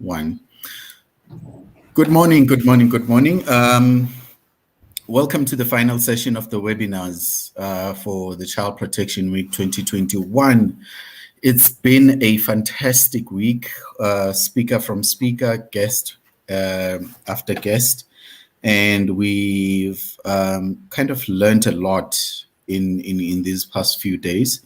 One. Good morning, good morning, good morning. Welcome to the final session of the webinars for the Child Protection Week 2021. It's been a fantastic week, speaker from speaker, guest after guest, and we've kind of learned a lot in these past few days.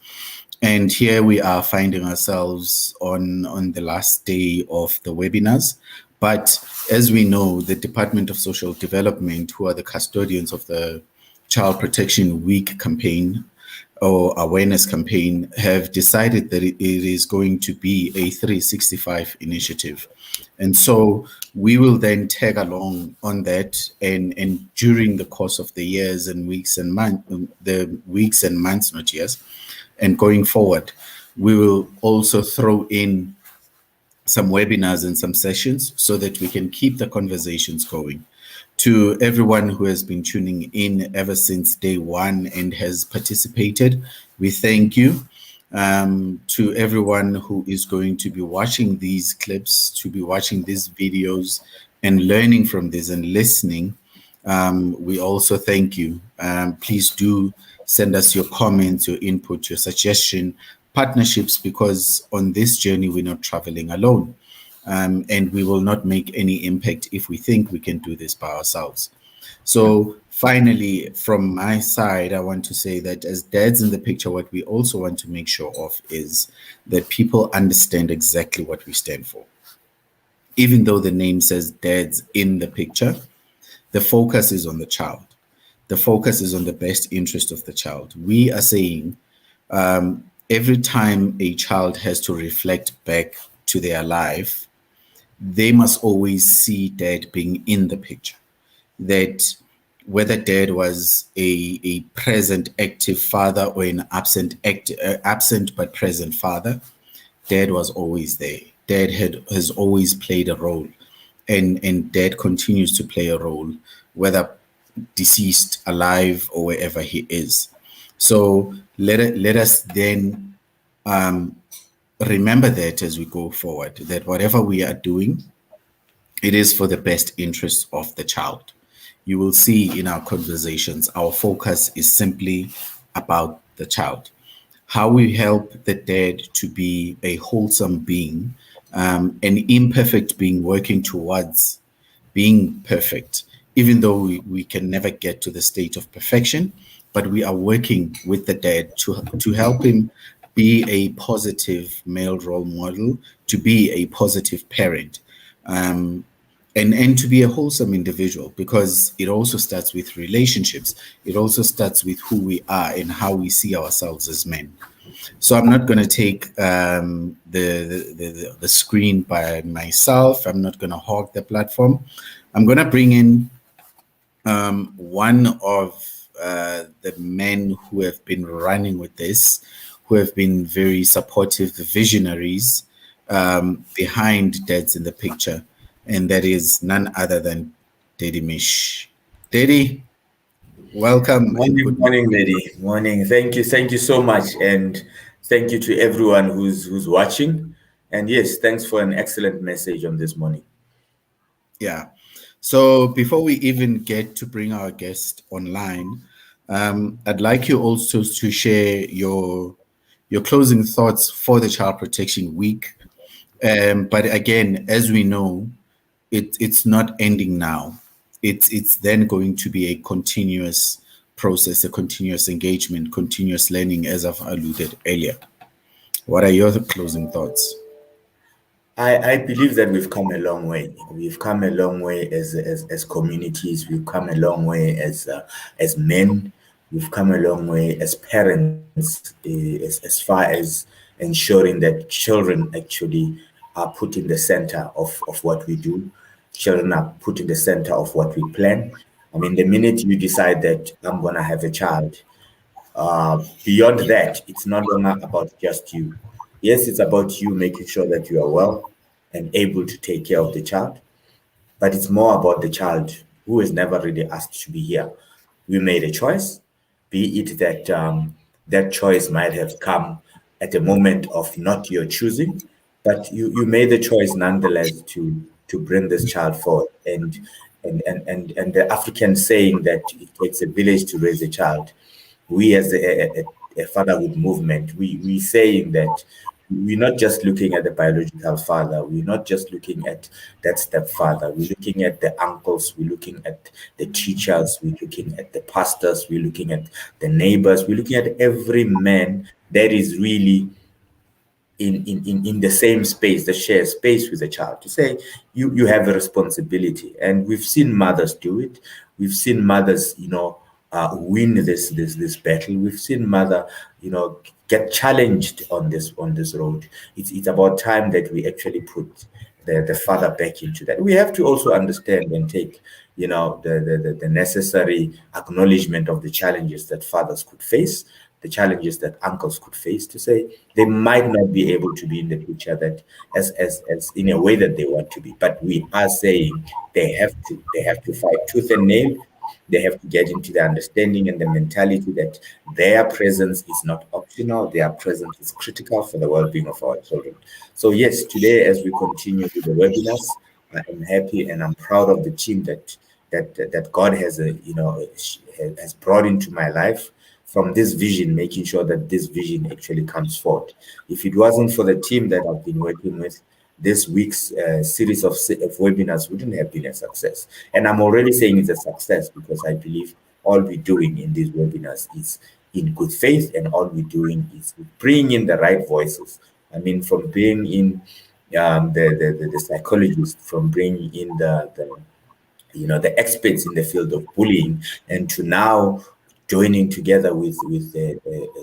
And here we are finding ourselves on the last day of the webinars. But as we know, the Department of Social Development, who are the custodians of the Child Protection Week campaign or awareness campaign, have decided that it is going to be a 365 initiative. And so we will then tag along on that, and during the course of the years and weeks and months, not years, and going forward, we will also throw in some webinars and some sessions so that we can keep the conversations going. To everyone who has been tuning in ever since day one and has participated, we thank you. To everyone who is going to be watching these clips, to be watching these videos and learning from this and listening, we also thank you. Please do send us your comments, your input, your suggestion, partnerships, because on this journey, we're not traveling alone. And we will not make any impact if we think we can do this by ourselves. So finally, from my side, I want to say that as dads in the picture, what we also want to make sure of is that people understand exactly what we stand for. Even though the name says dads in the picture, the focus is on the child. The focus is on the best interest of the child. We are saying every time a child has to reflect back to their life, they must always see dad being in the picture. That whether dad was a present active father or an absent but present father, dad was always there. Dad has always played a role, and dad continues to play a role, whether deceased, alive, or wherever he is. So let us then remember that as we go forward, that whatever we are doing, it is for the best interest of the child. You will see in our conversations, our focus is simply about the child. How we help the dad to be a wholesome being, an imperfect being working towards being perfect, even though we can never get to the state of perfection, but we are working with the dad to help him be a positive male role model, to be a positive parent, and to be a wholesome individual, because it also starts with relationships. It also starts with who we are and how we see ourselves as men. So I'm not going to take the screen by myself. I'm not going to hog the platform. I'm going to bring in one of the men who have been running with this, who have been very supportive, the visionaries behind Dads in the Picture, and that is none other than Daddy Mesh. Daddy, welcome. Morning, Daddy. Morning. Thank you so much, and thank you to everyone who's watching. And yes, thanks for an excellent message on this morning. Yeah. So before we even get to bring our guest online, I'd like you also to share your closing thoughts for the Child Protection Week. But again, as we know, it's not ending now. It's then going to be a continuous process, a continuous engagement, continuous learning, as I've alluded earlier. What are your closing thoughts? I believe that we've come a long way. We've come a long way as communities. We've come a long way as men. We've come a long way as parents, as far as ensuring that children actually are put in the center of what we do. Children are put in the center of what we plan. I mean, the minute you decide that I'm going to have a child, beyond that, it's no longer about just you. Yes, it's about you making sure that you are well and able to take care of the child, but it's more about the child who has never really asked to be here. We made a choice, be it that that choice might have come at a moment of not your choosing, but you made the choice nonetheless to bring this child forth. And the African saying that it takes a village to raise a child, we as a fatherhood movement, we saying that we're not just looking at the biological father, we're not just looking at that stepfather, we're looking at the uncles, we're looking at the teachers, we're looking at the pastors, we're looking at the neighbors, we're looking at every man that is really in the same space, the shared space with the child, to say you have a responsibility. And we've seen mothers do it. We've seen mothers, win this battle. We've seen mother, get challenged on this road. It's about time that we actually put the father back into that. We have to also understand and take, the necessary acknowledgement of the challenges that fathers could face, the challenges that uncles could face, to say they might not be able to be in the picture that as in a way that they want to be. But we are saying they have to fight tooth and nail. They have to get into the understanding and the mentality that their presence is not optional. Their presence is critical for the well-being of our children. So yes, today as we continue with the webinars, I am happy and I'm proud of the team that God has has brought into my life from this vision, making sure that this vision actually comes forth. If it wasn't for the team that I've been working with, this week's series of webinars wouldn't have been a success. And I'm already saying it's a success because I believe all we're doing in these webinars is in good faith, and all we're doing is bringing in the right voices. I mean, from bringing in the psychologists, from bringing in the experts in the field of bullying, and to now joining together with the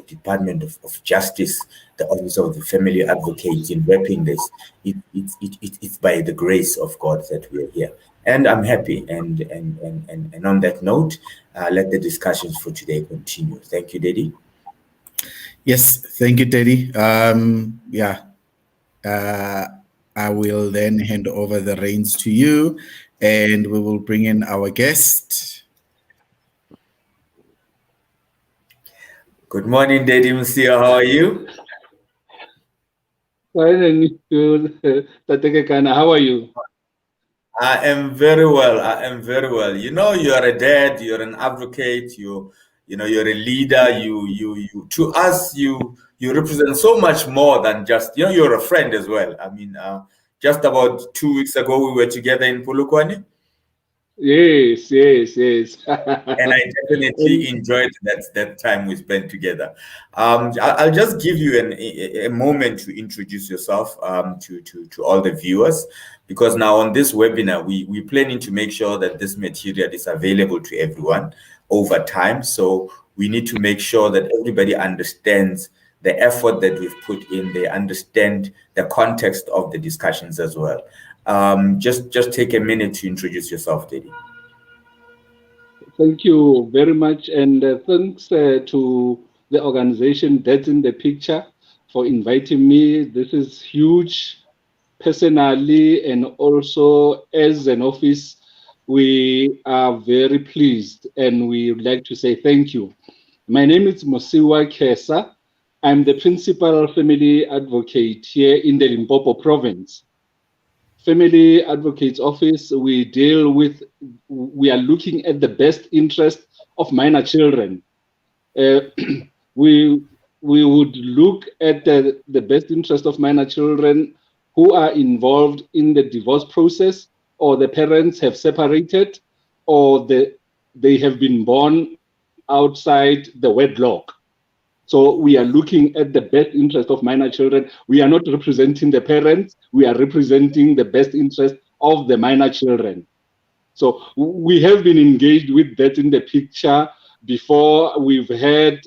Department of Justice, the Office of the Family Advocate, in wrapping this. It's by the grace of God that we are here. And I'm happy. And on that note, let the discussions for today continue. Thank you, Daddy. Yes, thank you, Daddy. I will then hand over the reins to you, and we will bring in our guest. Good morning, Daddy Mosiwa. How are you? Fine and good. Daddy Kekana, how are you? I am very well. I am very well. You are a dad. You're an advocate. You're a leader. You. To us, you represent so much more than just. You're a friend as well. I mean, just about 2 weeks ago, we were together in Polokwane. Yes. And I definitely enjoyed that time we spent together. I'll just give you a moment to introduce yourself to all the viewers, because now on this webinar, we're planning to make sure that this material is available to everyone over time. So we need to make sure that everybody understands the effort that we've put in. They understand the context of the discussions as well. Just take a minute to introduce yourself, Daddy. Thank you very much, and thanks to the organization that's in the picture for inviting me. This is huge. Personally, and also as an office, we are very pleased, and we would like to say thank you. My name is Mosiwa Khesa. I'm the principal family advocate here in the Limpopo province. Family Advocates Office, we are looking at the best interest of minor children. We would look at the best interest of minor children who are involved in the divorce process, or the parents have separated, or they have been born outside the wedlock. So we are looking at the best interest of minor children. We are not representing the parents. We are representing the best interest of the minor children. So we have been engaged with that in the picture before. We've had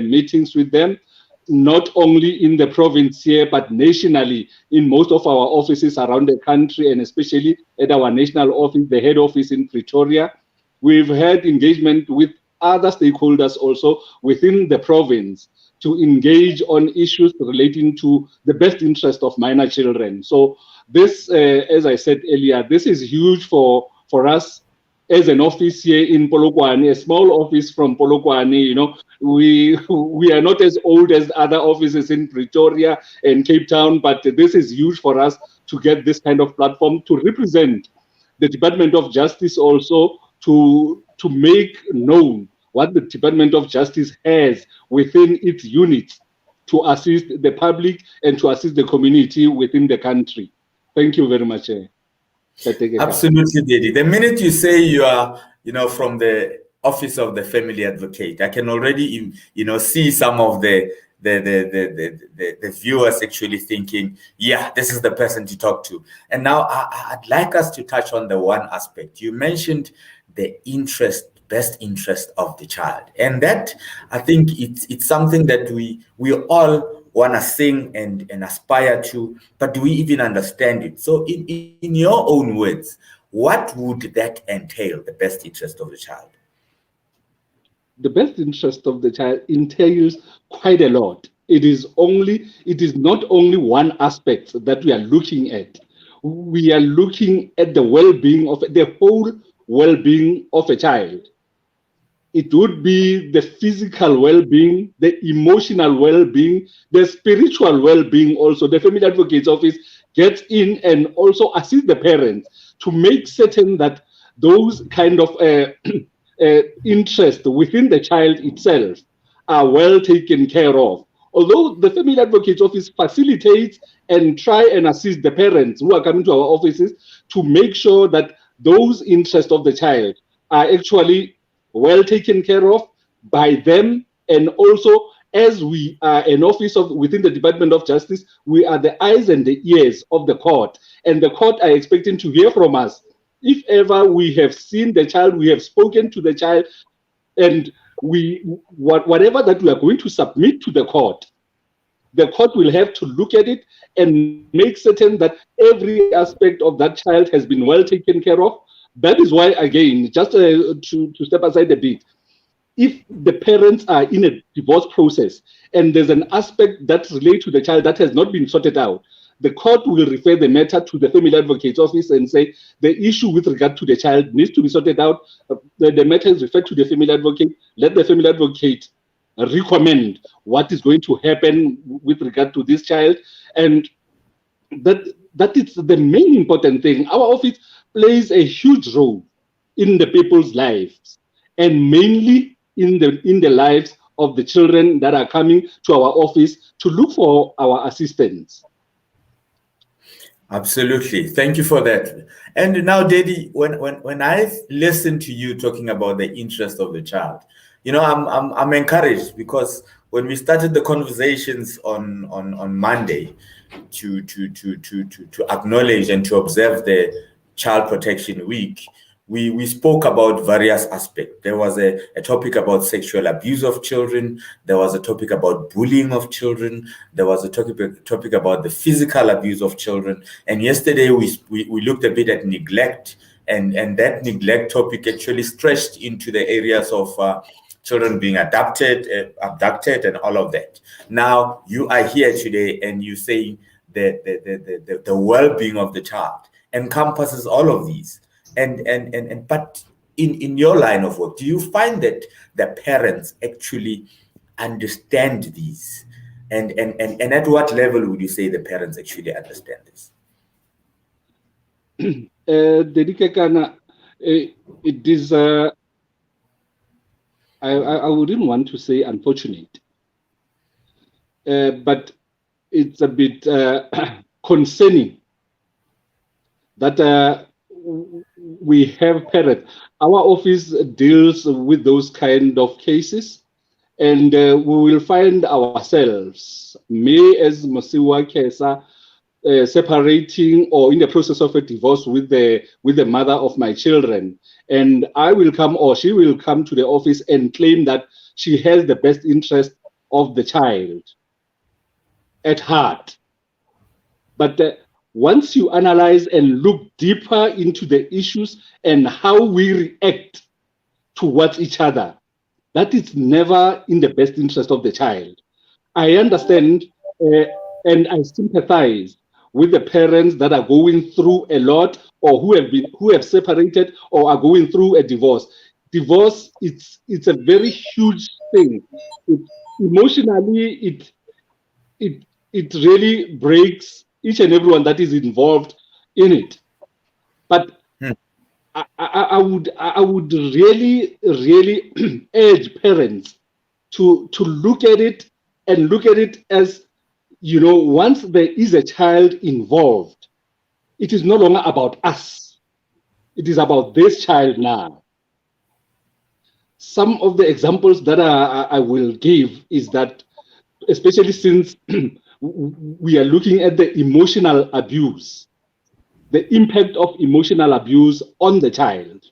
meetings with them, not only in the province here, but nationally in most of our offices around the country, and especially at our national office, the head office in Pretoria. We've had engagement with other stakeholders also within the province to engage on issues relating to the best interest of minor children. So this, as I said earlier, this is huge for us as an office here in Polokwane, a small office from Polokwane, we are not as old as other offices in Pretoria and Cape Town, but this is huge for us to get this kind of platform to represent the Department of Justice, also to make known what the Department of Justice has within its units to assist the public and to assist the community within the country. Thank you very much. Absolutely, Daddy. The minute you say you are, from the Office of the Family Advocate, I can already, see some of the viewers actually thinking, yeah, this is the person to talk to. And now I'd like us to touch on the one aspect. You mentioned the best interest of the child. And that, I think it's something that we all want to sing and aspire to, but do we even understand it? So in your own words, what would that entail, the best interest of the child? The best interest of the child entails quite a lot. It is not only one aspect that we are looking at. We are looking at the well-being of the whole well-being of a child. It would be the physical well-being, the emotional well-being, the spiritual well-being also. The Family Advocate's Office gets in and also assists the parents to make certain that those kind of interest within the child itself are well taken care of. Although the Family Advocate's Office facilitates and try and assist the parents who are coming to our offices to make sure that those interests of the child are actually well taken care of by them, and also as we are an office within the Department of Justice, we are the eyes and the ears of the court, and the court are expecting to hear from us. If ever we have seen the child, we have spoken to the child, and whatever that we are going to submit to the court will have to look at it and make certain that every aspect of that child has been well taken care of. That is why, again, just to step aside a bit, if the parents are in a divorce process and there's an aspect that relates to the child that has not been sorted out, the court will refer the matter to the Family Advocate's Office and say the issue with regard to the child needs to be sorted out. The matter is referred to the Family Advocate. Let the Family Advocate recommend what is going to happen with regard to this child. And that is the main important thing. Our office plays a huge role in the people's lives, and mainly in the lives of the children that are coming to our office to look for our assistance. Absolutely. Thank you for that. And now, Daddy, when I listen to you talking about the interest of the child, I'm encouraged, because when we started the conversations on Monday to acknowledge and to observe the Child Protection Week, we spoke about various aspects. There was a topic about sexual abuse of children. There was a topic about bullying of children. There was a topic about the physical abuse of children. And yesterday we looked a bit at neglect, and that neglect topic actually stretched into the areas of children being abducted and all of that. Now you are here today and you say the well-being of the child encompasses all of these. But in your line of work, do you find that the parents actually understand these? And at what level would you say the parents actually understand this? Daddy Kekana, it is I wouldn't want to say unfortunate, but it's a bit concerning that we have parents. Our office deals with those kind of cases, and we will find ourselves, me as Mosiwa Khesa, separating or in the process of a divorce with the mother of my children, and I will come, or she will come to the office and claim that she has the best interest of the child at heart. But once you analyze and look deeper into the issues and how we react towards each other, that is never in the best interest of the child. I understand and I sympathize with the parents that are going through a lot, or who have separated or are going through a divorce. Divorce, it's a very huge thing. Emotionally, it really breaks each and everyone that is involved in it. But I would really urge parents to look at it and look at it as, once there is a child involved, it is no longer about us. It is about this child now. Some of the examples that I will give is that, especially since we are looking at the emotional abuse, the impact of emotional abuse on the child.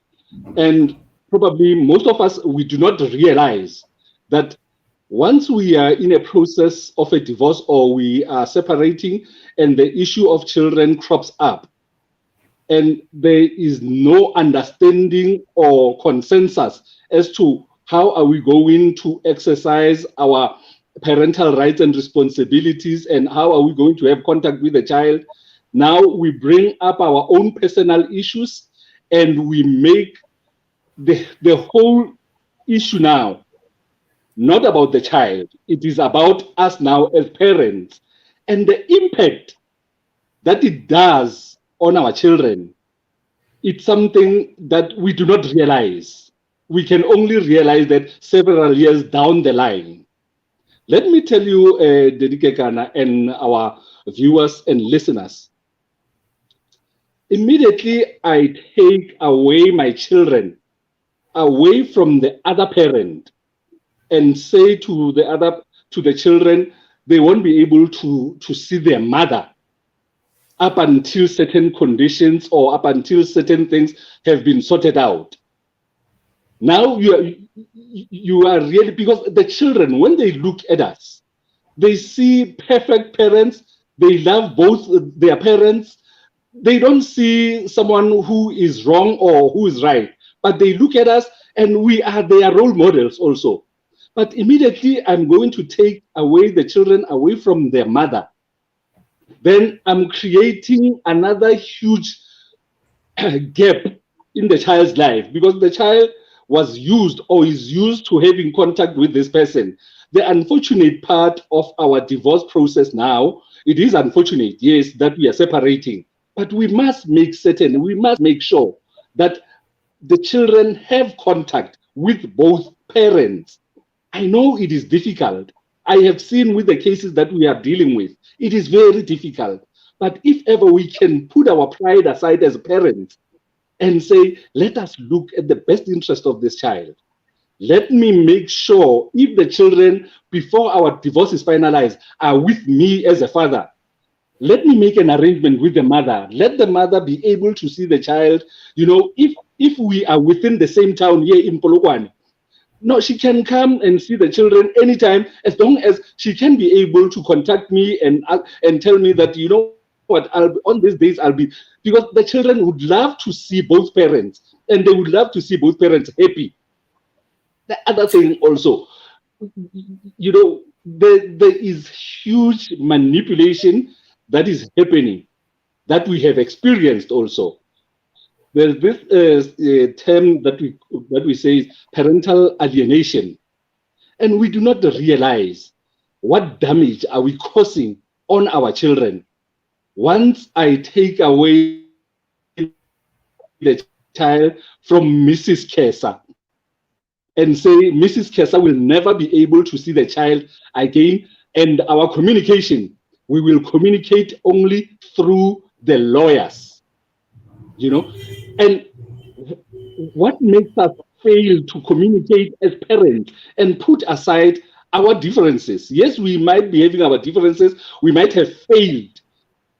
And probably most of us, we do not realize that once we are in a process of a divorce or we are separating and the issue of children crops up, and there is no understanding or consensus as to how are we going to exercise our parental rights and responsibilities, and how are we going to have contact with the child. Now we bring up our own personal issues, and we make the whole issue now not about the child. It is about us now as parents, and the impact that it does on our children. It's something that we do not realize. We can only realize that several years down the line. Let me tell you, Daddy Kekana and our viewers and listeners, immediately I take away my children away from the other parent and say to the children, they won't be able to see their mother up until certain conditions or up until certain things have been sorted out. Now you are really, because the children, when they look at us, they see perfect parents. They love both their parents. They don't see someone who is wrong or who is right, but they look at us and we are their role models also. But immediately I'm going to take away the children away from their mother. Then I'm creating another huge gap in the child's life, because the child was used or is used to having contact with this person. The unfortunate part of our divorce process now, it is unfortunate, yes, that we are separating, but we must make sure that the children have contact with both parents. I know it is difficult. I have seen with the cases that we are dealing with, it is very difficult. But if ever we can put our pride aside as parents and say, let us look at the best interest of this child. Let me make sure if the children, before our divorce is finalized, are with me as a father, let me make an arrangement with the mother. Let the mother be able to see the child. If we are within the same town here in Polokwane, no, she can come and see the children anytime, as long as she can be able to contact me and tell me that, what, on these days I'll be, because the children would love to see both parents, and they would love to see both parents happy. The other thing also, there is huge manipulation that is happening, that we have experienced also. There's this term that we say is parental alienation, and we do not realize what damage are we causing on our children. Once I take away the child from Mrs. Khesa and say Mrs. Khesa will never be able to see the child again, and our communication, we will communicate only through the lawyers. And what makes us fail to communicate as parents and put aside our differences? Yes, we might be having our differences. We might have failed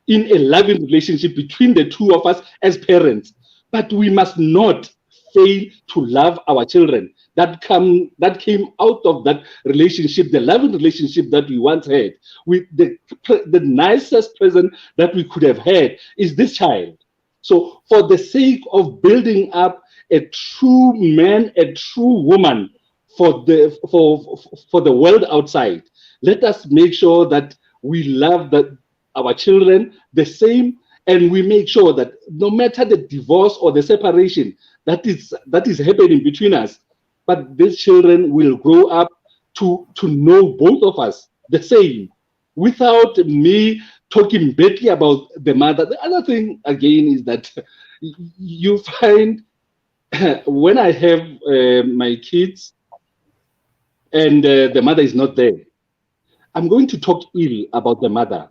in a loving relationship between the two of us as parents, but we must not fail to love our children that came out of that relationship, the loving relationship that we once had. With the nicest present that we could have had is this child. So for the sake of building up a true man, a true woman for the world outside, let us make sure that we love our children the same, and we make sure that no matter the divorce or the separation that is happening between us, but these children will grow up to know both of us the same, without me talking badly about the mother. The other thing again is that you find when I have my kids and the mother is not there, I'm going to talk ill about the mother.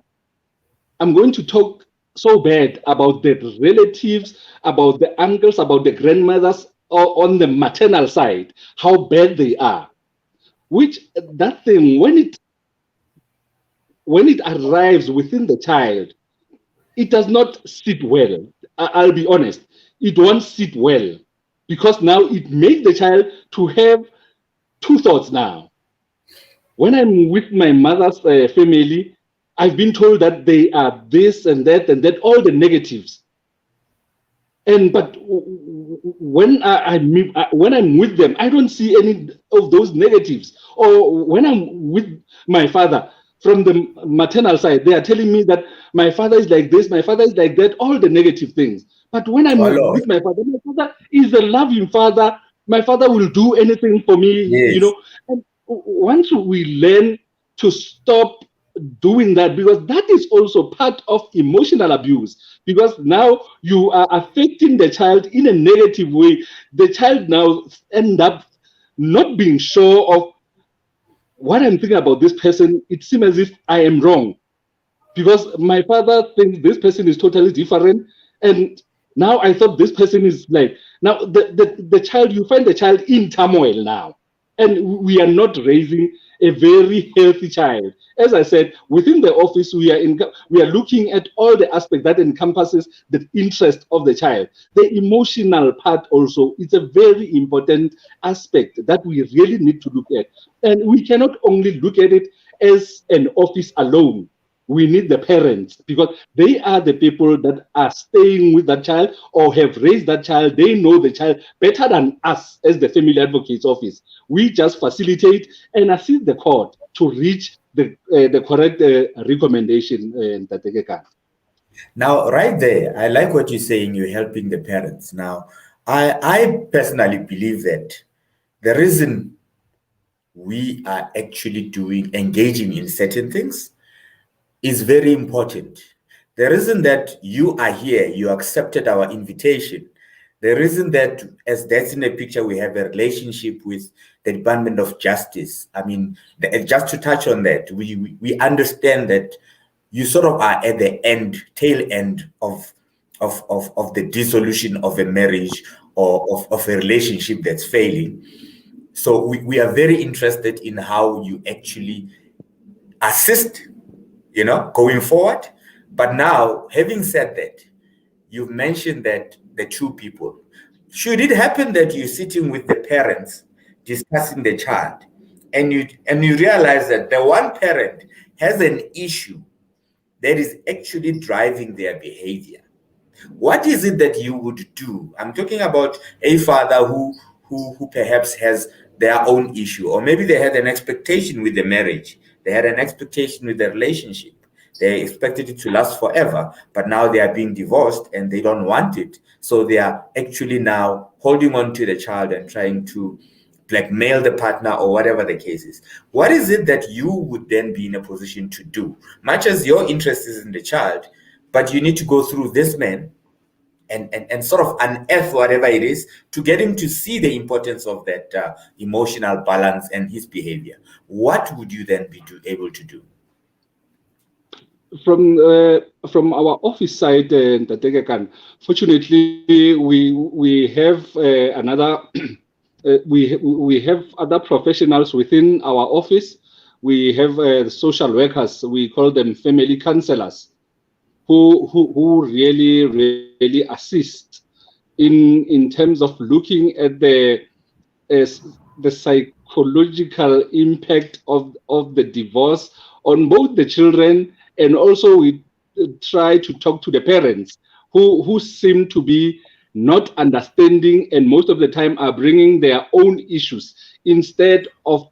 I'm going to talk so bad about the relatives, about the uncles, about the grandmothers, or on the maternal side, how bad they are. Which that thing, when it arrives within the child, it does not sit well. I'll be honest, it won't sit well, because now it makes the child to have two thoughts now. When I'm with my mother's family, I've been told that they are this and that, all the negatives. But when I'm with them, I don't see any of those negatives. Or when I'm with my father from the maternal side, they are telling me that my father is like this, my father is like that, all the negative things. But when I'm with my father is a loving father. My father will do anything for me, Yes. And once we learn to stop doing that, because that is also part of emotional abuse, because now you are affecting the child in a negative way. The child now end up not being sure of what I'm thinking about this person. It seems as if I am wrong, because my father thinks this person is totally different, and now I thought this person is like, now the child, you find the child in turmoil now, and we are not raising a very healthy child. As I said, within the office, we are looking at all the aspects that encompasses the interest of the child. The emotional part also is a very important aspect that we really need to look at, and we cannot only look at it as an office alone. We need the parents, because they are the people that are staying with that child or have raised that child. They know the child better than us as the family advocates office. We just facilitate and assist the court to reach the correct recommendation. Daddy Kekana. Now, right there, I like what you're saying. You're helping the parents. Now, I personally believe that the reason we are actually engaging in certain things is very important. The reason that you are here, you accepted our invitation. The reason that, as that's in the picture, we have a relationship with the Department of Justice. I mean, just to touch on that, we understand that you sort of are at the tail end of the dissolution of a marriage or of a relationship that's failing. So we are very interested in how you actually assist, going forward. But now, having said that, you've mentioned that the two people, should it happen that you're sitting with the parents discussing the child, and you realize that the one parent has an issue that is actually driving their behavior, what is it that you would do? I'm talking about a father who perhaps has their own issue, or maybe they had an expectation with the marriage, they had an expectation with the relationship, they expected it to last forever, but now they are being divorced and they don't want it, so they are actually now holding on to the child and trying to blackmail the partner or whatever the case is. What is it that you would then be in a position to do? Much as your interest is in the child, but you need to go through this man and sort of unearth whatever it is to get him to see the importance of that emotional balance and his behavior. What would you then be able to do? From our office side, Daddy Kekana, fortunately, we have another. We have other professionals within our office. We have social workers. We call them family counselors, who really assist in terms of looking at the psychological impact of the divorce on both the children, and also we try to talk to the parents who seem to be not understanding, and most of the time are bringing their own issues instead of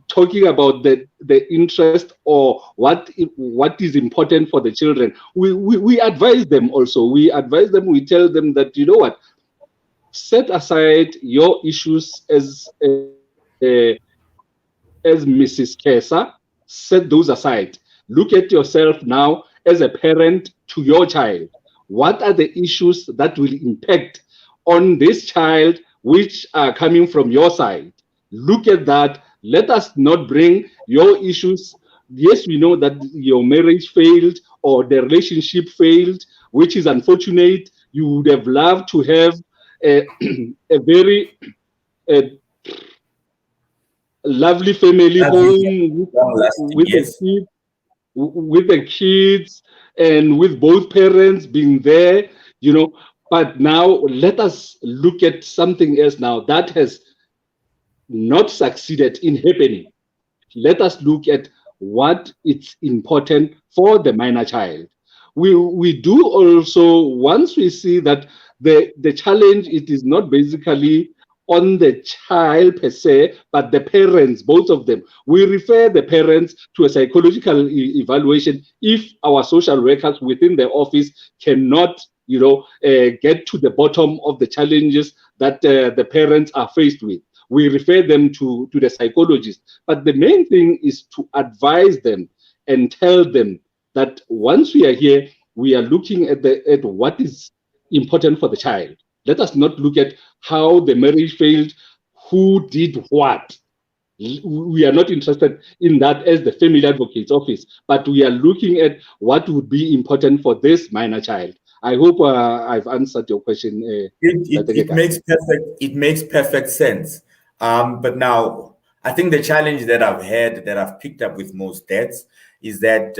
talking about the interest or what is important for the children, we advise them also. We advise them, we tell them that, set aside your issues as Mrs. Khesa, set those aside. Look at yourself now as a parent to your child. What are the issues that will impact on this child which are coming from your side? Look at that. Let us not bring your issues. Yes, we know that your marriage failed or the relationship failed, which is unfortunate. You would have loved to have a, a very lovely family home with the Yes. kids, with the kids and with both parents being there, But now let us look at something else now that has not succeeded in happening. Let us look at what is important for the minor child. We do also, once we see that the challenge, it is not basically on the child per se, but the parents, both of them. We refer the parents to a psychological evaluation if our social workers within the office cannot, get to the bottom of the challenges that the parents are faced with. We refer them to the psychologist. But the main thing is to advise them and tell them that once we are here, we are looking at what is important for the child. Let us not look at how the marriage failed, who did what. We are not interested in that as the family advocate's office, but we are looking at what would be important for this minor child. I hope I've answered your question. It makes perfect sense. But now I think the challenge that I've picked up with most dads is that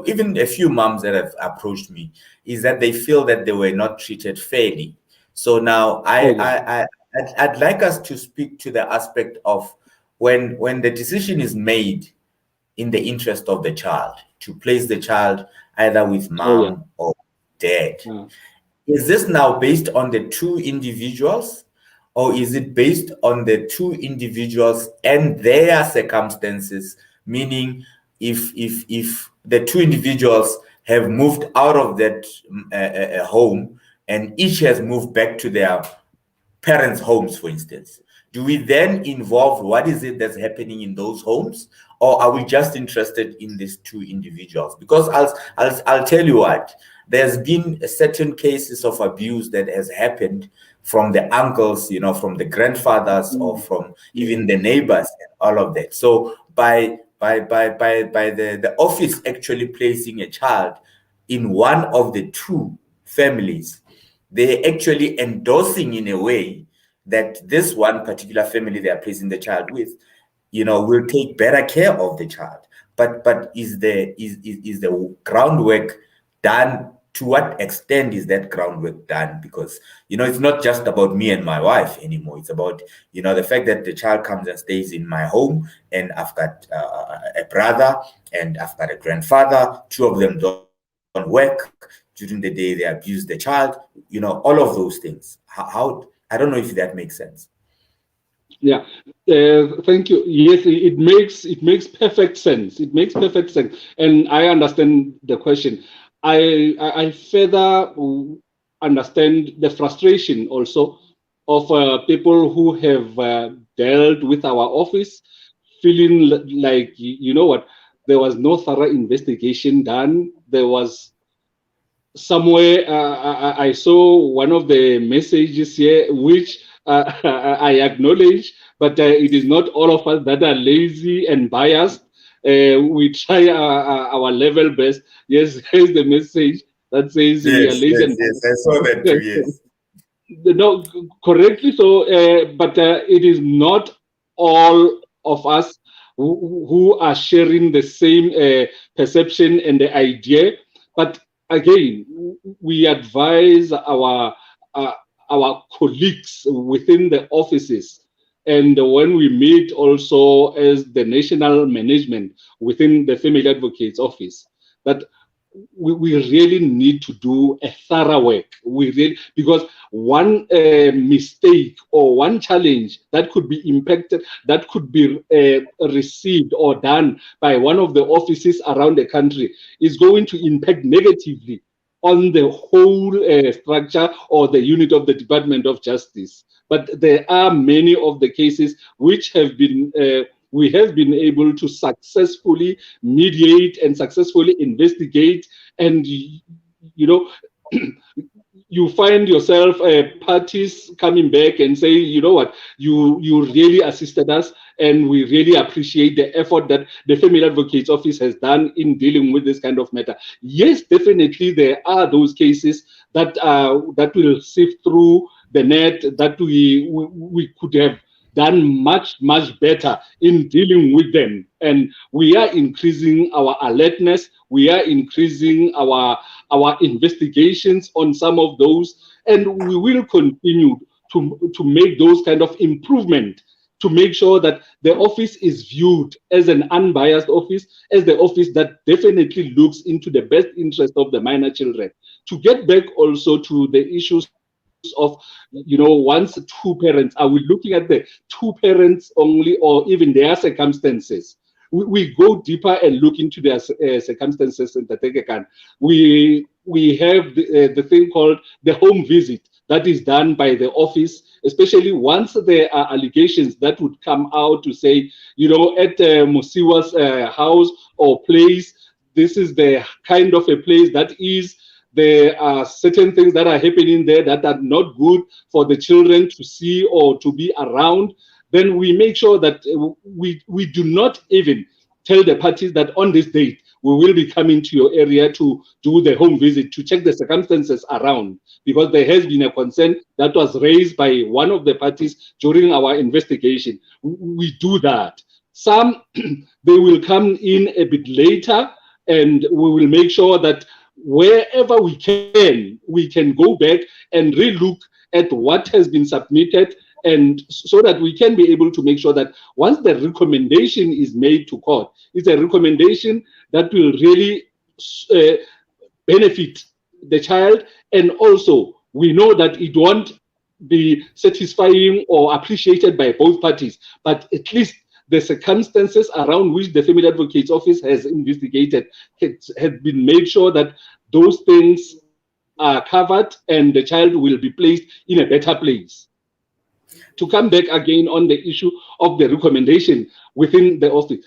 even a few moms that have approached me is that they feel that they were not treated fairly. So now I'd like us to speak to the aspect of when the decision is made in the interest of the child to place the child either with mom or dad. Is this now based on the two individuals, or is it based on the two individuals and their circumstances? Meaning, if the two individuals have moved out of that home and each has moved back to their parents' homes, for instance, do we then involve what is it that's happening in those homes, or are we just interested in these two individuals? Because I'll tell you what, there's been certain cases of abuse that has happened from the uncles, from the grandfathers, or from even the neighbors, and all of that. So by the office actually placing a child in one of the two families, they're actually endorsing in a way that this one particular family they are placing the child with, will take better care of the child. But is the groundwork done? To what extent is that groundwork done? Because it's not just about me and my wife anymore. It's about the fact that the child comes and stays in my home, and I've got a brother and I've got a grandfather. Two of them don't work during the day. They abuse the child. All of those things. How I don't know if that makes sense. Yeah, thank you. Yes, it makes perfect sense. It makes perfect sense, and I understand the question. I further understand the frustration also of people who have dealt with our office, feeling like, there was no thorough investigation done. There was somewhere, I saw one of the messages here, which I acknowledge, but it is not all of us that are lazy and biased. We try our level best. Yes, here's the message that says we are lazy and biased. I saw that too, yes. No, correctly so, but it is not all of us who are sharing the same perception and the idea. But again, we advise our colleagues within the offices, and when we meet also as the national management within the Family Advocates Office, that we really need to do a thorough work. Because one mistake or one challenge that could be impacted, that could be received or done by one of the offices around the country is going to impact negatively on the whole structure or the unit of the Department of Justice. But there are many of the cases which have been we have been able to successfully mediate and successfully investigate, and you find yourself parties coming back and say, you know what, you really assisted us, and we really appreciate the effort that the Family Advocates Office has done in dealing with this kind of matter. Yes, definitely there are those cases that will sift through the net, that we could have done much better in dealing with them, and we are increasing our alertness, we are increasing our investigations on some of those, and we will continue to make those kind of improvement to make sure that the office is viewed as an unbiased office, as the office that definitely looks into the best interest of the minor children. To get back also to the issues of, once two parents, are we looking at the two parents only, or even their circumstances? We go deeper and look into their circumstances in Kekana. We have the thing called the home visit that is done by the office, especially once there are allegations that would come out to say, at Mosiwa's house or place, this is the kind of a place that is, there are certain things that are happening there that are not good for the children to see or to be around. Then we make sure that we do not even tell the parties that on this date, we will be coming to your area to do the home visit, to check the circumstances around, because there has been a concern that was raised by one of the parties during our investigation. We do that. Some, they will come in a bit later, and we will make sure that wherever we can go back and relook at what has been submitted, and so that we can be able to make sure that once the recommendation is made to court, it's a recommendation that will really benefit the child, and also we know that it won't be satisfying or appreciated by both parties, but at least the circumstances around which the Family Advocates Office has investigated has been made sure that those things are covered and the child will be placed in a better place. To come back again on the issue of the recommendation within the office,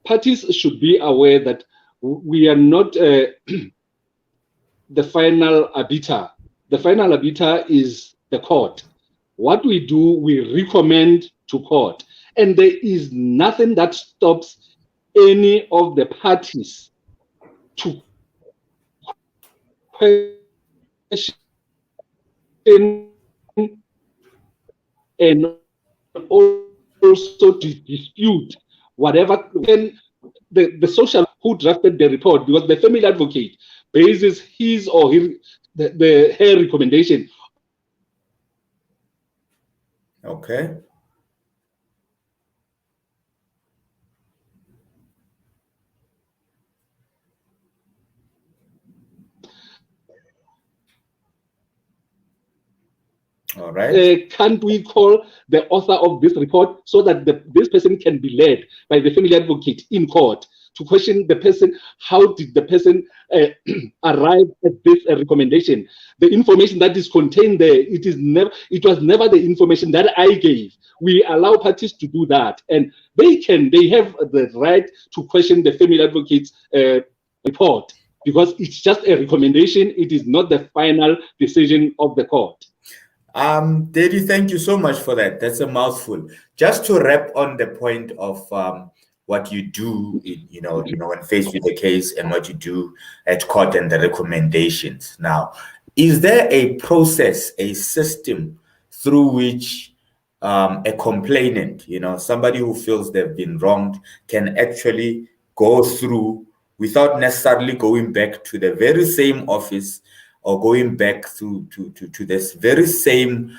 parties should be aware that we are not the final arbiter. The final arbiter is the court. What we do, we recommend to court. And there is nothing that stops any of the parties to question and also to dispute whatever the social who drafted the report, because the family advocate bases his or her recommendation. Okay. All right. Can't we call the author of this report so that this person can be led by the family advocate in court to question the person? How did the person arrive at this recommendation? The information that is contained there, it was never the information that I gave. We allow parties to do that, and they have the right to question the family advocate's report, because it's just a recommendation. It is not the final decision of the court. Daddy, thank you so much for that. That's a mouthful. Just to wrap on the point of what you do, when faced with a case, and what you do at court and the recommendations. Now, is there a process, a system through which a complainant, somebody who feels they've been wronged, can actually go through without necessarily going back to the very same office or going back to this very same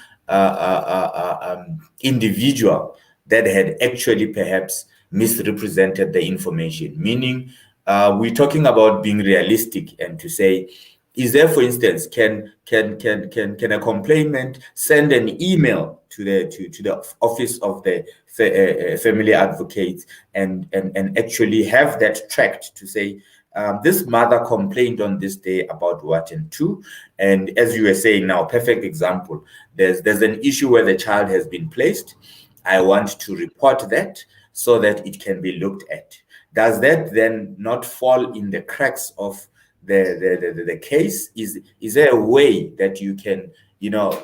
individual that had actually perhaps misrepresented the information? Meaning, we're talking about being realistic and to say, is there, for instance, can a complainant send an email to the office of the family advocate and actually have that tracked to say, this mother complained on this day about what and two, and as you were saying now, perfect example. There's an issue where the child has been placed. I want to report that so that it can be looked at. Does that then not fall in the cracks of the case? Is there a way that you can,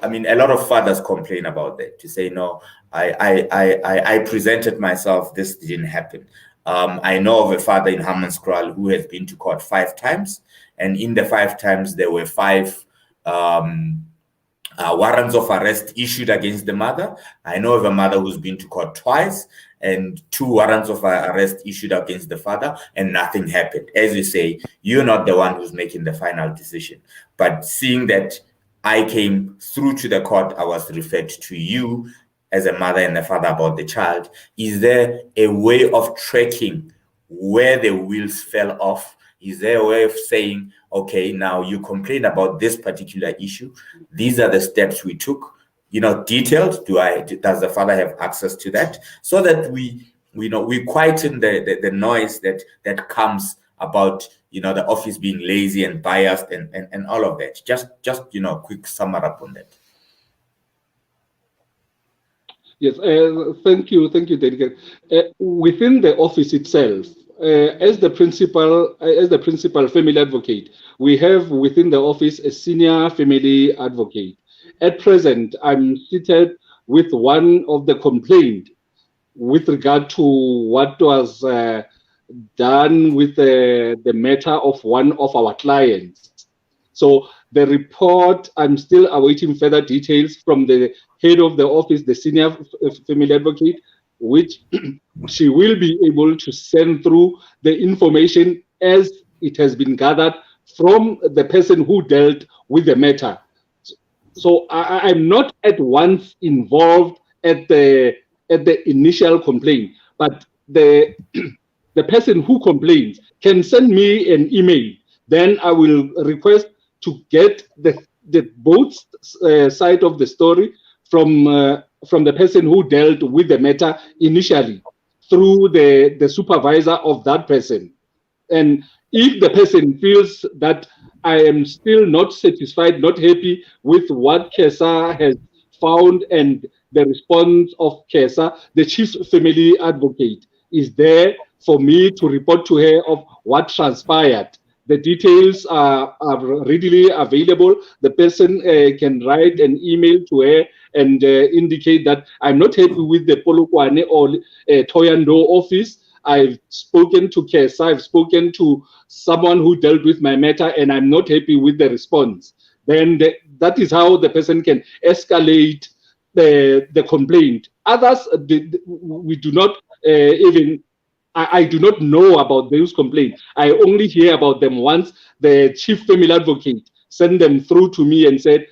I mean, a lot of fathers complain about that, to say, no, I presented myself, this didn't happen. I know of a father in Hammanskraal who has been to court 5 times, and in the 5 times there were 5 warrants of arrest issued against the mother. I know of a mother who's been to court twice and 2 warrants of arrest issued against the father, and nothing happened. As you say, you're not the one who's making the final decision. But seeing that I came through to the court, I was referred to you as a mother and a father about the child. Is there a way of tracking where the wheels fell off? Is there a way of saying, okay, now you complained about this particular issue, these are the steps we took, detailed? Does the father have access to that, so that we quieten the noise that comes about the office being lazy and biased and all of that? Just quick sum up on that. Yes, thank you, Daddy. Within the office itself, as the principal family advocate, we have within the office a senior family advocate. At present, I'm seated with one of the complaint with regard to what was done with the matter of one of our clients. So the report, I'm still awaiting further details from the head of the office, the senior family advocate, which she will be able to send through the information as it has been gathered from the person who dealt with the matter. So I'm not at once involved at the initial complaint, but the person who complains can send me an email. Then I will request to get the both side of the story from the person who dealt with the matter initially through the supervisor of that person. And if the person feels that I am still not satisfied, not happy with what Khesa has found and the response of Khesa, the chief family advocate is there for me to report to her of what transpired. The details are readily available. The person can write an email to her and indicate that I'm not happy with the Polokwane or Toyando office. I've spoken to Khesa, I've spoken to someone who dealt with my matter, and I'm not happy with the response. Then that is how the person can escalate the complaint. Others, we do not even, I do not know about those complaints. I only hear about them once the chief family advocate sent them through to me and said,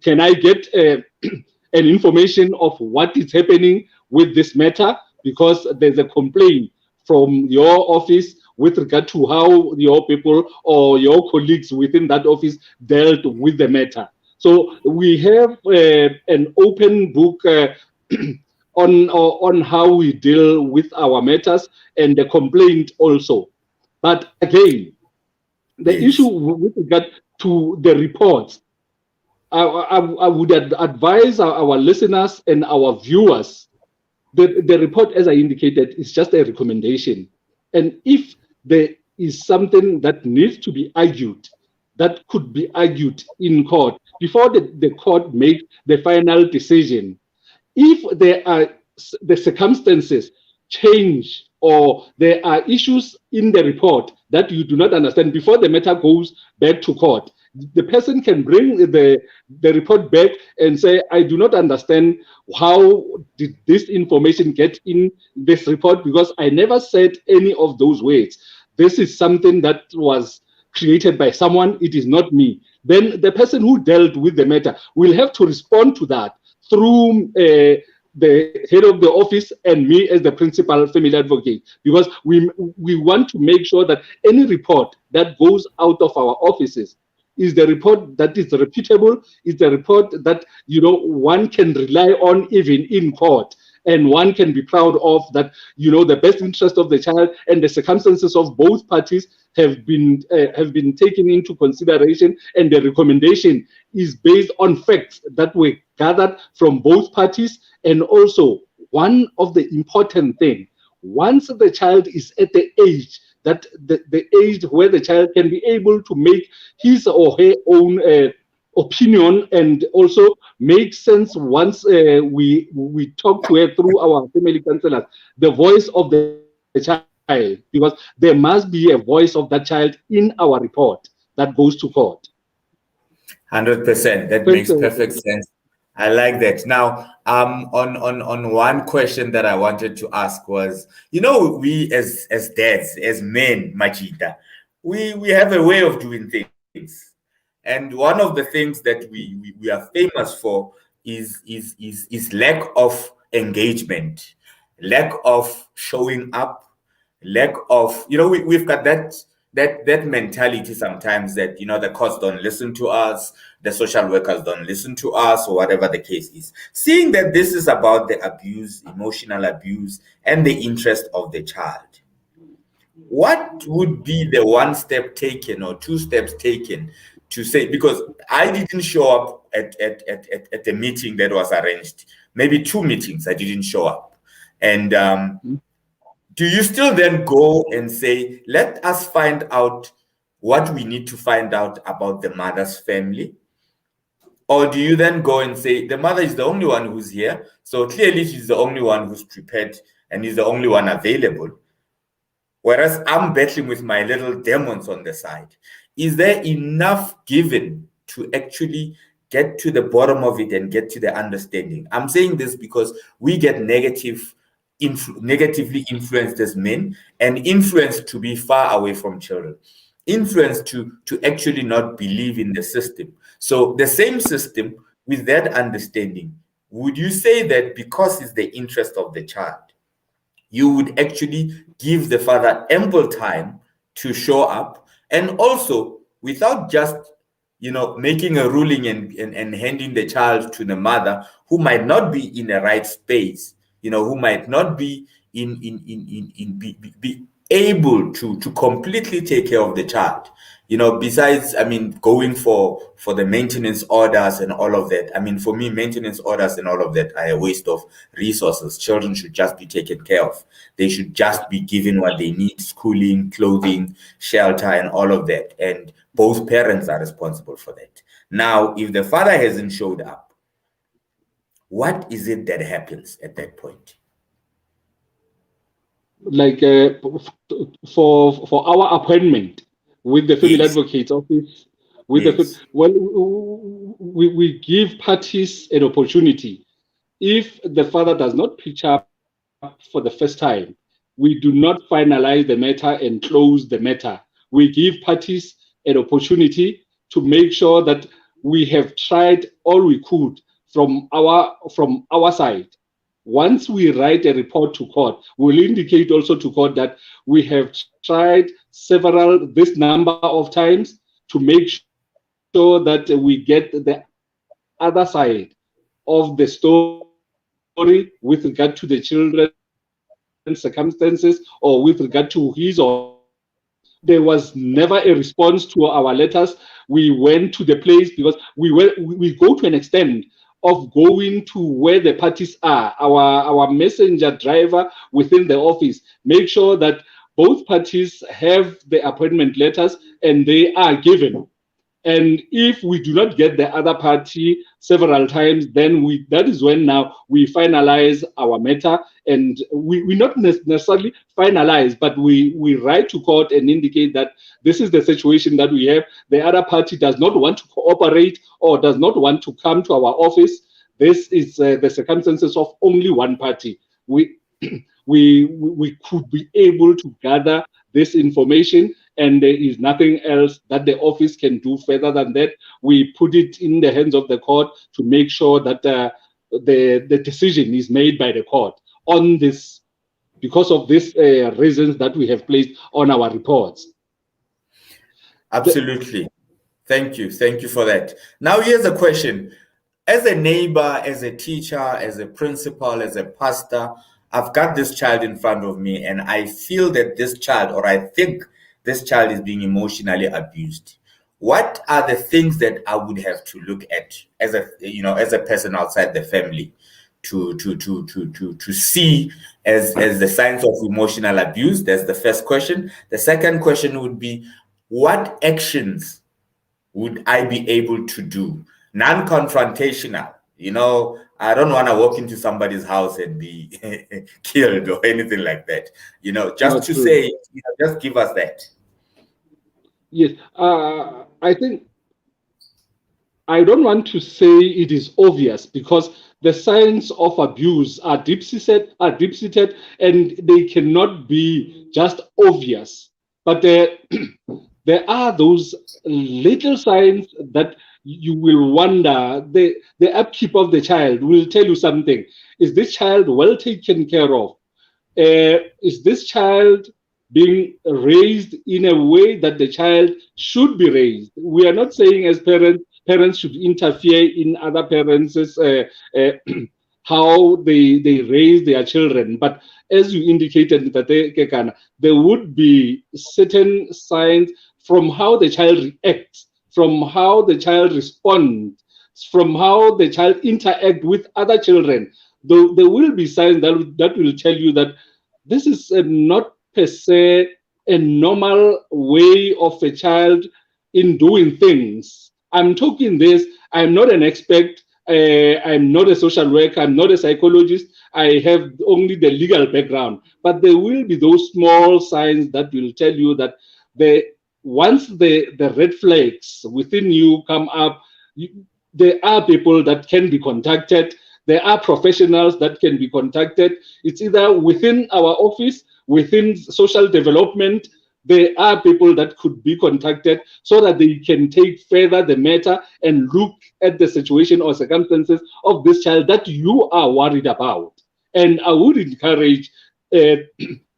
can I get an information of what is happening with this matter? Because there's a complaint from your office with regard to how your people or your colleagues within that office dealt with the matter. So we have an open book on how we deal with our matters and the complaint also. But again, the issue with regard to the reports, I would advise our listeners and our viewers, the report, as I indicated, is just a recommendation. And if there is something that needs to be argued, that could be argued in court before the court makes the final decision. If there are the circumstances change or there are issues in the report that you do not understand before the matter goes back to court, the person can bring the report back and say, I do not understand how did this information get in this report because I never said any of those words. This is something that was created by someone, it is not me. Then the person who dealt with the matter will have to respond to that through the head of the office and me as the principal family advocate, because we want to make sure that any report that goes out of our offices is the report that is reputable, is the report that one can rely on even in court, and one can be proud of that. The best interest of the child and the circumstances of both parties have been taken into consideration, and the recommendation is based on facts that were gathered from both parties. And also, one of the important things, once the child is at the age that the age where the child can be able to make his or her own opinion, and also make sense once we talk to her through our family counselors, the voice of the child, because there must be a voice of that child in our report that goes to court. 100%. That makes perfect sense. I like that. Now, on one question that I wanted to ask was, we as dads, as men, Machita, we have a way of doing things, and one of the things that we are famous for is lack of engagement, lack of showing up, lack of we've got that mentality sometimes that the courts don't listen to us, the social workers don't listen to us, or whatever the case is. Seeing that this is about the abuse, emotional abuse, and the interest of the child, what would be the one step taken or two steps taken to say, because I didn't show up at the meeting that was arranged, maybe 2 meetings I didn't show up, and do you still then go and say, let us find out what we need to find out about the mother's family? Or do you then go and say, the mother is the only one who's here, so clearly she's the only one who's prepared and is the only one available, whereas I'm battling with my little demons on the side? Is there enough given to actually get to the bottom of it and get to the understanding? I'm saying this because we get negatively influenced as men, and influenced to be far away from children, influenced to actually not believe in the system. So the same system, with that understanding, would you say that because it's the interest of the child, you would actually give the father ample time to show up, and also without just making a ruling and handing the child to the mother who might not be in the right space, who might not be be able to completely take care of the child, besides, going for the maintenance orders and all of that. For me, maintenance orders and all of that are a waste of resources. Children should just be taken care of. They should just be given what they need: schooling, clothing, shelter, and all of that. And both parents are responsible for that. Now, if the father hasn't showed up, what is it that happens at that point? Like for our appointment with the family advocate's office, we give parties an opportunity. If the father does not pitch up for the first time, we do not finalize the matter and close the matter. We give parties an opportunity to make sure that we have tried all we could from our side. Once we write a report to court, we'll indicate also to court that we have tried this number of times to make sure that we get the other side of the story with regard to the children's circumstances, or with regard to his or there was never a response to our letters. We went to the place because we go to an extent of going to where the parties are. Our messenger driver within the office make sure that both parties have the appointment letters and they are given. And if we do not get the other party several times, then that is when now we finalize our matter. And we not necessarily finalize, but we write to court and indicate that this is the situation that we have. The other party does not want to cooperate or does not want to come to our office. This is the circumstances of only one party. We could be able to gather this information, and there is nothing else that the office can do further than that. We put it in the hands of the court to make sure that the decision is made by the court on this, because of these reasons that we have placed on our reports. Absolutely. Thank you for that. Now here's a question. As a neighbor, as a teacher, as a principal, as a pastor, I've got this child in front of me, and I feel that this child, or I think this child, is being emotionally abused. What are the things that I would have to look at as a person outside the family to see as the signs of emotional abuse? That's the first question. The second question would be, what actions would I be able to do? Non-confrontational. I don't want to walk into somebody's house and be killed or anything like that. Just to say, just give us that. Yes, I think I don't want to say it is obvious, because the signs of abuse are deep-seated, and they cannot be just obvious. But there are those little signs that you will wonder. The upkeep of the child will tell you something. Is this child well taken care of? Is this child being raised in a way that the child should be raised? We are not saying as parents should interfere in other parents' how they raise their children. But as you indicated, Daddy Kekana, there would be certain signs from how the child reacts, from how the child responds, from how the child interacts with other children. There will be signs that will tell you that this is not per se a normal way of a child in doing things. I'm talking this, I'm not an expert, I'm not a social worker, I'm not a psychologist, I have only the legal background. But there will be those small signs that will tell you that once the red flags within you come up, there are people that can be contacted. There are professionals that can be contacted. It's either within our office, within social development. There are people that could be contacted so that they can take further the matter and look at the situation or circumstances of this child that you are worried about. And I would encourage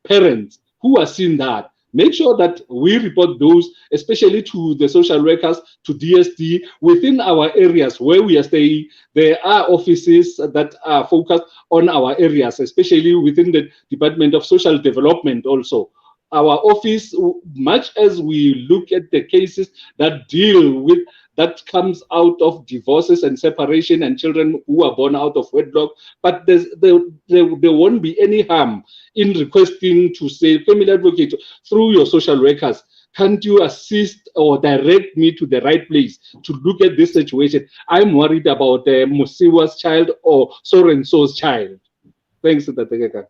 parents who are seeing that, make sure that we report those, especially to the social workers, to DSD. Within our areas where we are staying, there are offices that are focused on our areas, especially within the Department of Social Development also. Our office, much as we look at the cases that deal with, that comes out of divorces and separation and children who are born out of wedlock, but there won't be any harm in requesting to say, family advocate, through your social workers, can't you assist or direct me to the right place to look at this situation? I'm worried about Mosiwa's child or so-and-so's child. Thanks, Daddy Kekana.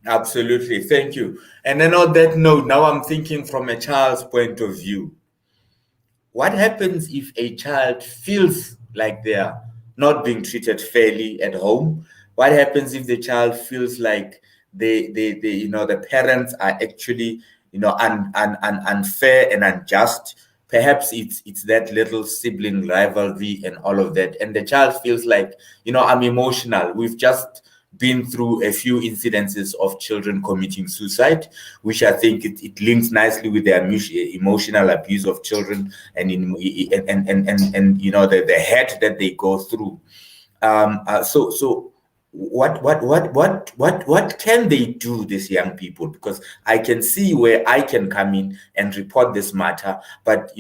Absolutely, thank you. And then on that note, now I'm thinking from a child's point of view. What happens if a child feels like they are not being treated fairly at home? What happens if the child feels like the parents are actually unfair and unjust? Perhaps it's that little sibling rivalry and all of that, and the child feels like, I'm emotional. We've just been through a few incidences of children committing suicide, which I think it links nicely with the emotional abuse of children and the hurt that they go through. So what can they do, these young people? Because I can see where I can come in and report this matter, but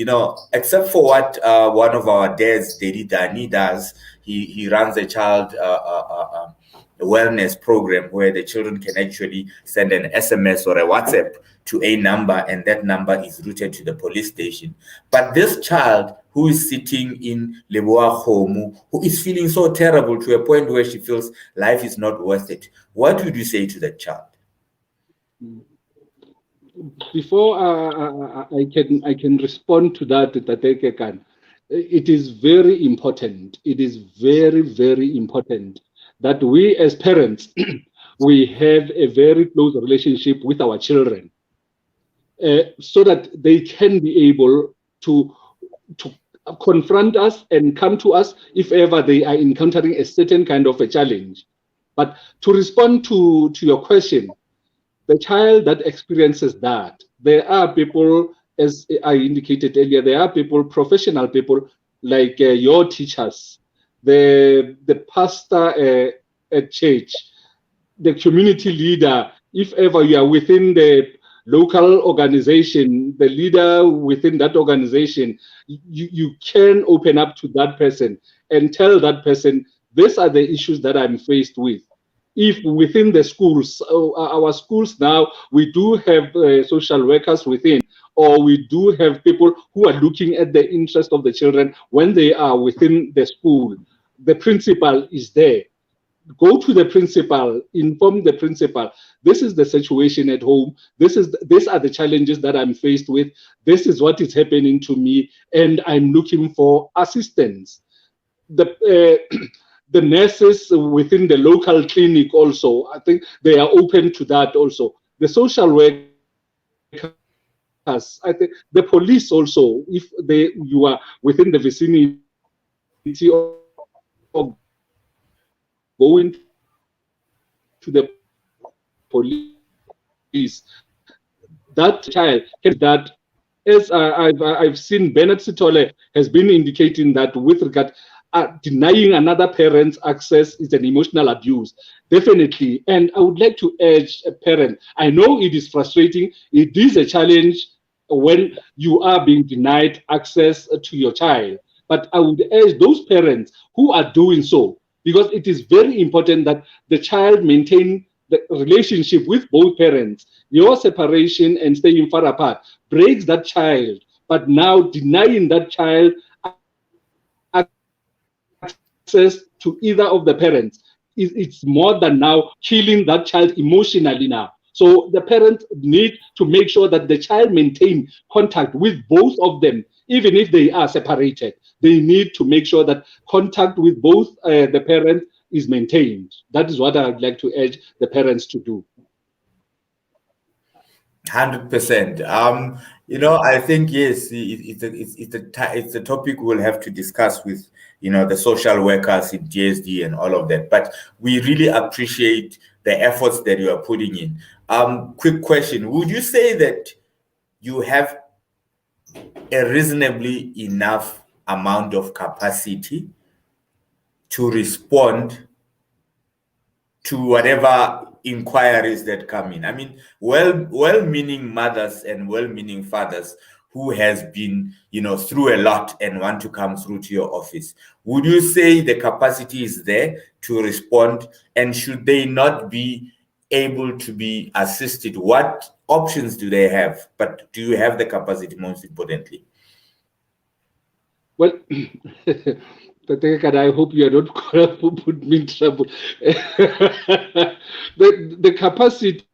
except for what one of our dads, Daddy Dani, does, he runs a child wellness program where the children can actually send an SMS or a WhatsApp to a number, and that number is routed to the police station. But this child who is sitting in Leboa Khomo, who is feeling so terrible to a point where she feels life is not worth it, what would you say to that child? Before I can respond to that, Daddy Kekana, it is very important. It is very, very important that we as parents, we have a very close relationship with our children, so that they can be able to confront us and come to us if ever they are encountering a certain kind of a challenge. But to respond to your question, the child that experiences that, there are people, as I indicated earlier, there are people, professional people like your teachers, the pastor at church, the community leader, if ever you are within the local organization, the leader within that organization, you can open up to that person and tell that person, these are the issues that I'm faced with. If within the schools, our schools now, we do have social workers within, or we do have people who are looking at the interest of the children when they are within the school. The principal is there. Go to the principal, inform the principal. This is the situation at home. These are the challenges that I'm faced with. This is what is happening to me, and I'm looking for assistance. The nurses within the local clinic also, I think they are open to that also. The social workers, I think the police also, if you are within the vicinity or going to the police, that child, that as I've seen Bernard Sitole has been indicating that with regard denying another parent's access is an emotional abuse, definitely. And I would like to urge a parent, I know it is frustrating, it is a challenge when you are being denied access to your child, but I would urge those parents who are doing so, because it is very important that the child maintain the relationship with both parents. Your separation and staying far apart breaks that child, but now denying that child access to either of the parents, it's more than now killing that child emotionally now. So the parents need to make sure that the child maintain contact with both of them, even if they are separated. They need to make sure that contact with both the parents is maintained. That is what I would like to urge the parents to do. 100%. I think yes, it's a topic we'll have to discuss with the social workers in DSD and all of that. But we really appreciate the efforts that you are putting in. Quick question: would you say that you have a reasonably enough amount of capacity to respond to whatever inquiries that come in? I mean, well-meaning mothers and well-meaning fathers who has been, through a lot and want to come through to your office. Would you say the capacity is there to respond? And should they not be able to be assisted, what options do they have? But do you have the capacity, most importantly? Well, I hope you are not going to put me in trouble. The capacity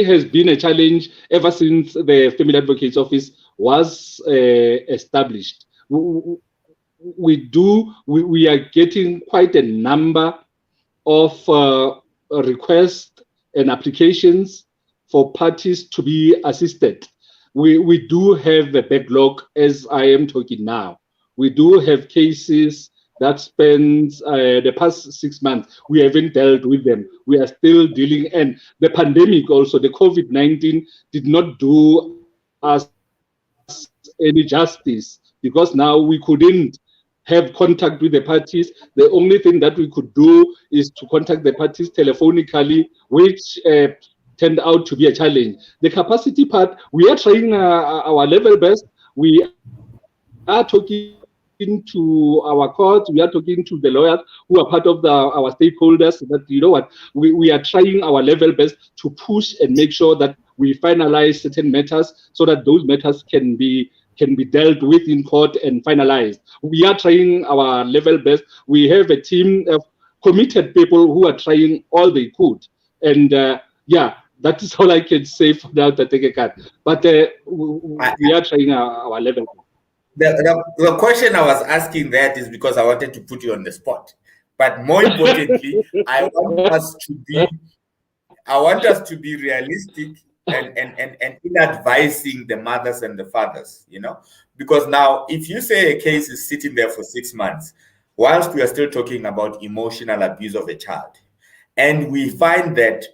has been a challenge ever since the Family Advocates Office was established. We are getting quite a number of requests and applications for parties to be assisted. We do have a backlog as I am talking now. We do have cases that spans the past 6 months. We haven't dealt with them. We are still dealing. And the pandemic also, the COVID-19 did not do us any justice, because now we couldn't have contact with the parties. The only thing that we could do is to contact the parties telephonically, which turned out to be a challenge. The capacity part, we are trying our level best. We are talking to our courts, we are talking to the lawyers who are part of our stakeholders, that we are trying our level best to push and make sure that we finalize certain matters so that those matters can be dealt with in court and finalized. We are trying our level best. We have a team of committed people who are trying all they could. And that is all I can say for now, Tatekekat. But we are trying our level best. The question I was asking that is because I wanted to put you on the spot. But more importantly, I want us to be realistic and in advising the mothers and the fathers, because now if you say a case is sitting there for 6 months, whilst we are still talking about emotional abuse of a child, and we find that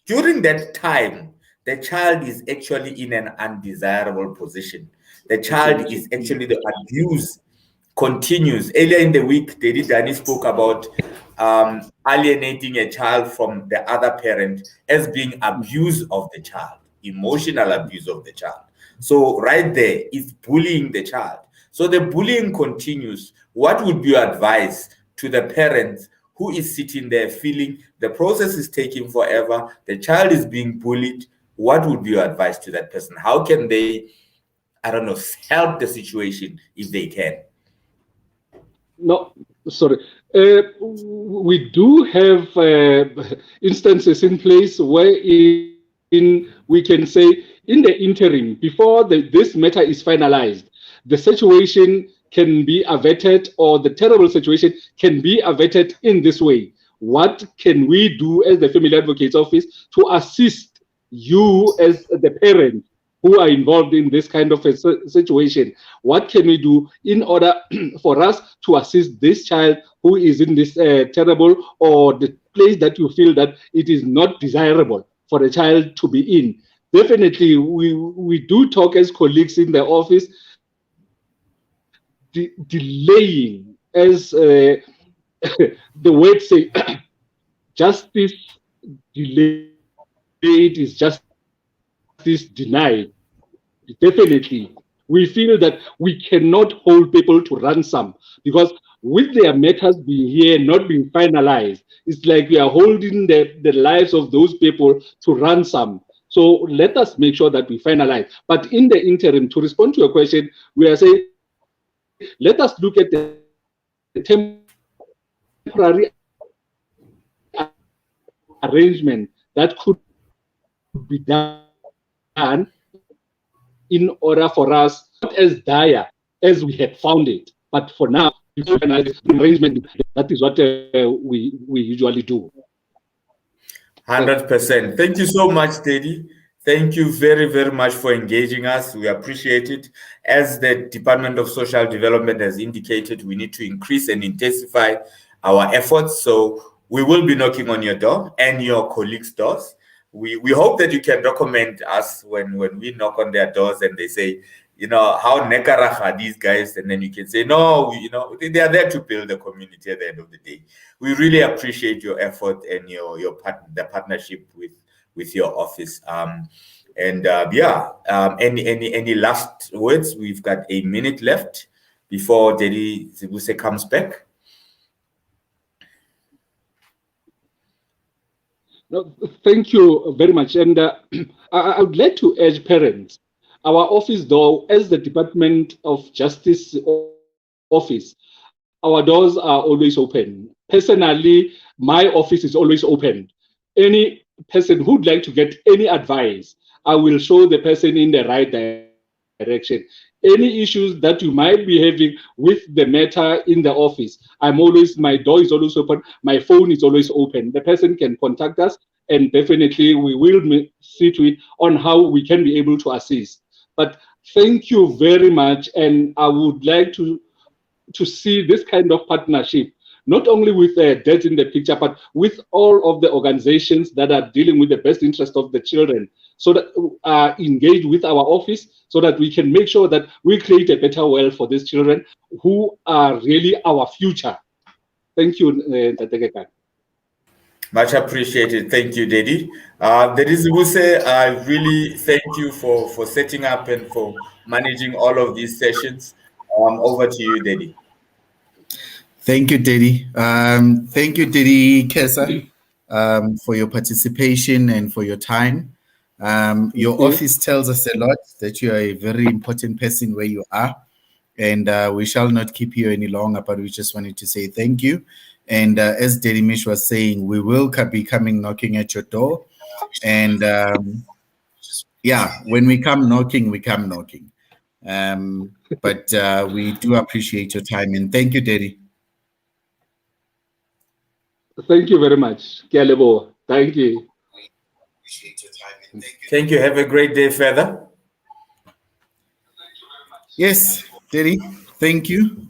during that time, the child is actually in an undesirable position. The child is actually, the abuse continues. Earlier in the week, Daddy Danny spoke about alienating a child from the other parent as being abuse of the child, emotional abuse of the child. So right there is bullying the child. So the bullying continues. What would be your advice to the parents who is sitting there feeling the process is taking forever, the child is being bullied? What would be your advice to that person? How can they, I don't know, help the situation if they can? No, sorry. We do have instances in place wherein we can say, in the interim, before this matter is finalized, the situation can be averted, or the terrible situation can be averted in this way. What can we do as the Family Advocates Office to assist you as the parent who are involved in this kind of a situation? What can we do in order for us to assist this child who is in this terrible, or the place that you feel that it is not desirable for a child to be in? Definitely, we do talk as colleagues in the office, delaying, as the word say, justice delayed is justice denied. Definitely, we feel that we cannot hold people to ransom, because with their matters being here, not being finalized, it's like we are holding the lives of those people to ransom. So let us make sure that we finalize. But in the interim, to respond to your question, we are saying, let us look at the temporary arrangement that could be done in order for us, not as dire as we had found it, but for now, arrangement, that is what we usually do. 100%. Thank you so much, Daddy. Thank you very, very much for engaging us. We appreciate it. As the Department of Social Development has indicated, we need to increase and intensify our efforts. So we will be knocking on your door and your colleagues' doors. We hope that you can recommend us when we knock on their doors and they say, how nekarach are these guys? And then you can say, no, they are there to build a community at the end of the day. We really appreciate your effort and the partnership with your office. Any last words? We've got a minute left before Daddy Zibuse comes back. No, thank you very much. And I would like to urge parents, our office door, as the Department of Justice office, our doors are always open. Personally, my office is always open. Any person who'd like to get any advice, I will show the person in the right direction. Any issues that you might be having with the matter in the office, my door is always open, my phone is always open. The person can contact us, and definitely we will see to it on how we can be able to assist. But thank you very much, and I would like to see this kind of partnership, not only with Dads in the Picture, but with all of the organizations that are dealing with the best interest of the children, so that are engaged with our office, so that we can make sure that we create a better world for these children who are really our future. Thank you, Tate Kekana. Much appreciated. Thank you, Daddy. Daddy Zibuse, I really thank you for setting up and for managing all of these sessions. Over to you, Daddy. Thank you, Daddy. Thank you, Daddy Khesa, for your participation and for your time. Your office tells us a lot that you are a very important person where you are. And we shall not keep you any longer, but we just wanted to say thank you. And as Daddy Mish was saying, we will be coming knocking at your door. And when we come knocking, we come knocking. But we do appreciate your time, and thank you, Daddy. Thank you very much. Thank you. Thank you. Have a great day further. Yes, Daddy, thank you.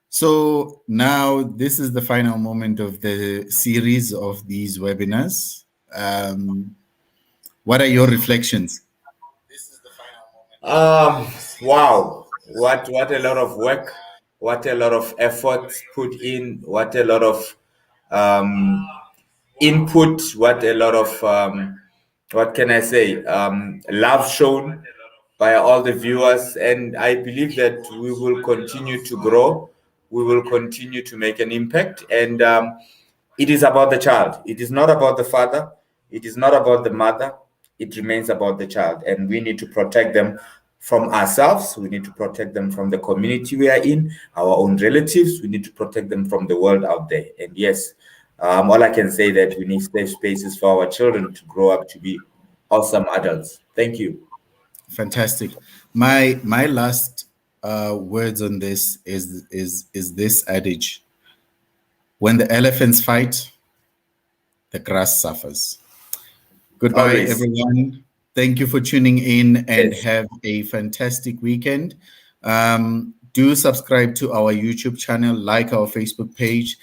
So now this is the final moment of the series of these webinars. What are your reflections? Wow, what a lot of work, what a lot of effort put in, what a lot of input, what a lot of what can I say, love shown by all the viewers. And I believe that we will continue to grow, we will continue to make an impact. And it is about the child. It is not about the father. It is not about the mother. It remains about the child. And we need to protect them from ourselves. We need to protect them from the community we are in, our own relatives. We need to protect them from the world out there. And yes, all I can say that we need safe spaces for our children to grow up to be awesome adults. Thank you. Fantastic. My last words on this is this adage: when the elephants fight, the grass suffers. Goodbye, Always. everyone. Thank you for tuning in, and Yes. have a fantastic weekend. Do subscribe to our YouTube channel, like our Facebook page,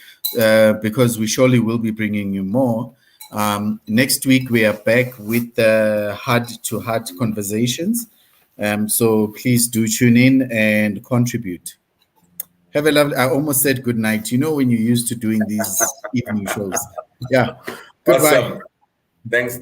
because we surely will be bringing you more. Next week, we are back with the heart-to-heart conversations. So please do tune in and contribute. Have a lovely, I almost said good night. You know, when you're used to doing these evening shows. Yeah. Goodbye. Awesome. Thanks.